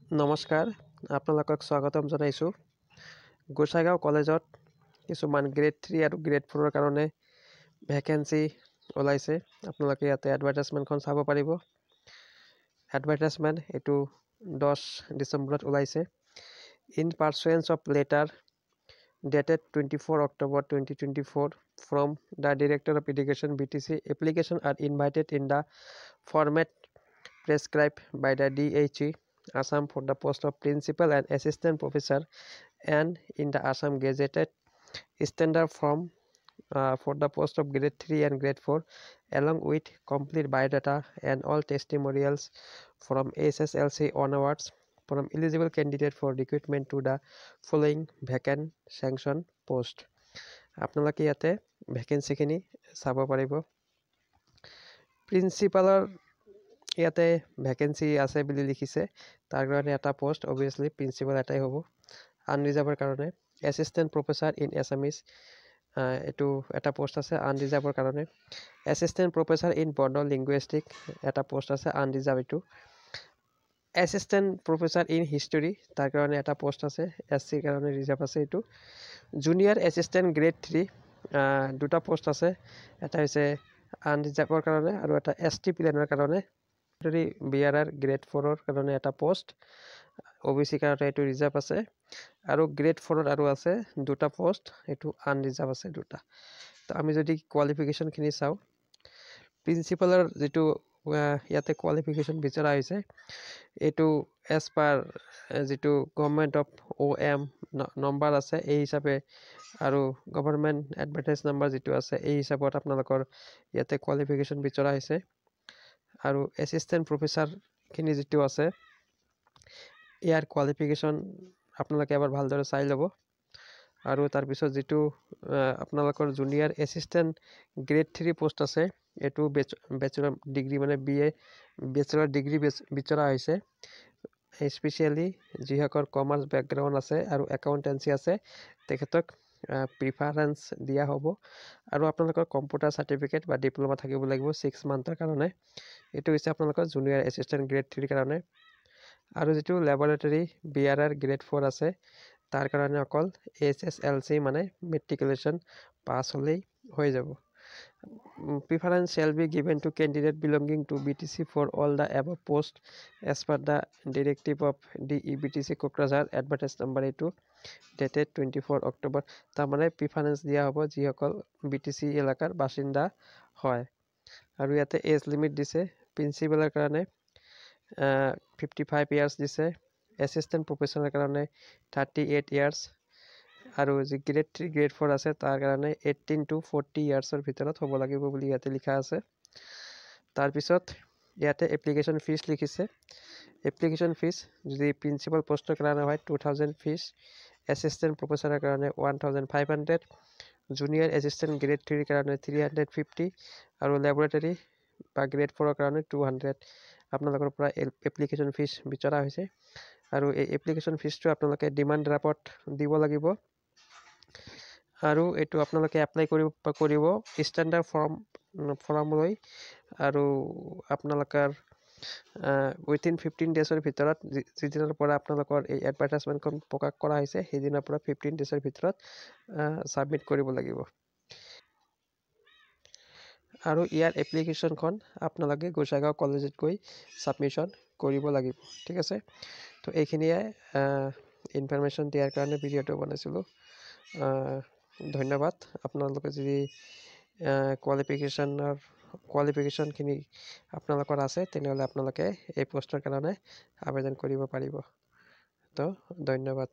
নমস্কাৰ আপোনালোকক স্বাগতম জনাইছোঁ গোসাইগাঁও কলেজত কিছুমান গ্ৰেড 3 আৰু গ্ৰেড 4 কাৰণে ভ্যাকেন্সি ওলাইছে আপোনালোকে ইয়াতে এডভাৰটাইজমেণ্টখন চাব পাৰিব এডভাৰটাইজমেণ্ট এটো 10 ডিসেম্বৰত ওলাইছে in pursuance of letter dated 24 October 2024 from the Director of Education BTC application are invited in the format prescribed by the DHE Assam for the post of principal and assistant professor and in the Assam gazetted standard form for the post of grade 3 and grade 4 along with complete biodata and all testimonials from SSLC onwards from eligible candidate for recruitment to the following vacant sanction post আপোনালোকে ইয়াতে vacancy খিনি চাব পাৰিব প্ৰিন্সিপালৰ ইয়াতে vacancy আছে বুলি লিখিছে তাৰ কাৰণে এটা পোষ্ট obviously প্ৰিন্সিপাল এটাই হ'ব আনৰিজাৰ্ভৰ কাৰণে এসিস্ট্যান্ট প্ৰফেসৰ ইন এছামিজ এটো এটা পোষ্ট আছে আনৰিজাৰ্ভৰ কাৰণে assistant professor in Bodo linguistic এটা পোষ্ট আছে আনৰিজাৰ্ভ এটো এসিস্ট্যান্ট প্রফেসর ইন হিস্টরি তার কারণে একটা পোস্ট আছে এসসি কারণে রিজার্ভ আছে এটু জুনিয়র অ্যাসিস্ট্যান্ট গ্রেড 3 দুটা পোস্ট আছে এটা হইছে আনৰিজাৰ্ভৰ কাৰণে আৰু এটা এসটি প্লেনৰ কাৰণে যদি বিআৰআৰ গ্ৰেড 4 ৰ কাৰণে এটা পোস্ট ওবিসি কাৰণে এটু ৰিজাৰ্ভ আছে আৰু গ্ৰেড 4 ৰ আৰু আছে দুটা পোস্ট এটু আনৰিজাৰ্ভ আছে দুটা তো আমি যদি কোয়ালিফিকেশন খিনি চাও প্ৰিন্সিপালৰ যেটো ইয়াতে কোয়ালিফিকেশন বিচৰা হৈছে এটু এজ পাৰ যেটো গভৰ্নমেন্ট অফ ওএম নম্বৰ আছে এই হিচাপে আৰু গভৰ্নমেন্ট এডভাৰটাইজ নম্বৰ যেটো আছে এই হিচাপত আপোনালোকৰ ইয়াতে কোয়ালিফিকেশন বিচৰা হৈছে আৰু এসিস্ট্যান্ট প্ৰফেসৰ খিনি যেটো আছে ইয়াৰ কোয়ালিফিকেশন আপোনালোকে এবাৰ ভালদৰে চাই ল'ব আৰু তাৰ পিছত যেটো আপোনালোকৰ জুনিয়ৰ এসিস্ট্যান্ট গ্ৰেড 3 পোস্ট আছে এটু ব্যাচেলৰ ডিগ্ৰি মানে বিএ ব্যাচেলৰ ডিগ্ৰি বিচৰা হৈছে স্পেশালি যিসকল কমাৰ্স ব্যাকগ্ৰাউন্ড আছে আৰু একাউন্টেন্সি আছে তেখেতক প্ৰিফাৰেন্স দিয়া হ'ব আৰু আপোনালোকৰ কম্পিউটাৰ সাৰ্টিফিকেট বা ডিপ্লোমা থাকিব লাগিব 6 মান্থৰ কাৰণে এটো হৈছে আপোনালোকৰ জুনিয়ৰ এসিস্ট্যান্ট গ্ৰেড 3 কাৰণে আৰু যেটো ল্যাবৰেটৰী বিআৰআৰ গ্ৰেড 4 আছে তাৰ কাৰণে অকল এসএসএলসি মানে মেট্ৰিকুলেশ্যন পাস হলেই হৈ যাব Preference shall be given to candidate belonging to BTC for all the above posts as per the directive of DEBTC Kokrajhar advertise number 2 dated 24 October তাৰমানে প্ৰিফাৰেন্স দিয়া হ'ব যিসকল BTC এলেকাৰ বাসিন্দা হয় আৰু ইয়াতে এজ লিমিট দিছে প্ৰিন্সিপালৰ কাৰণে 55 ইয়াৰ্স দিছে এসিস্ট্যান্ট প্ৰফেসৰেৰ কাৰণে 38 ইয়াৰ্স আৰু যে গ্ৰেড 3 গ্ৰেড 4 আছে তাৰ কাৰণে 18 to 40 ইয়াৰ্সৰ ভিতৰত হ'ব লাগিব বুলি ইয়াতে লিখা আছে তাৰ পিছত ইয়াতে এপ্লিকেশন ফিস লিখিছে এপ্লিকেশন ফিস যদি প্ৰিন্সিপাল পোষ্টৰ কাৰণে হয় 2000 ফিস এসিস্ট্যান্ট প্ৰফেসৰৰ কাৰণে 1500 জুনিয়ৰ এসিস্ট্যান্ট গ্ৰেড 3 কাৰণে 350 আৰু ল্যাবৰেটৰী বা গ্ৰেড 4 কাৰণে 200 আপোনালোকৰ পৰা এপ্লিকেশন ফিস বিচৰা হৈছে আৰু এই এপ্লিকেশন ফিসটো আপোনালোকে ডিমান্ড ড্ৰাফট দিব লাগিব আৰু এটো আপোনালোকে এপ্লাই কৰিব স্ট্যান্ডাৰ্ড ফৰ্ম লৈ আৰু আপোনালোকৰ উইথিন 15 ডেজৰ ভিতৰত যিদিনৰ পৰা আপোনালোকৰ এই এডভাৰটাইজমেন্টখন প্ৰকাশ কৰা হৈছে সেইদিনৰ পৰা 15 ডেজৰ ভিতৰত সাবমিট কৰিব লাগিব আৰু ইয়াৰ এপ্লিকেশনখন আপোনালোকে গোসাইগাঁও কলেজত গৈ সাবমিশন কৰিব লাগিব ঠিক আছে তো এইখিনিয়ে ইনফৰমেশন দিয়াৰ কাৰণে ভিডিওটো বনাইছিলো ধন্যবাদ আপোনালোকে যদি কোয়ালিফিকেশন খিনি আপোনালোকৰ আছে তেনেহলে আপোনালোকে এই পোষ্টৰ কাৰণে আবেদন কৰিব পাৰিব তো ধন্যবাদ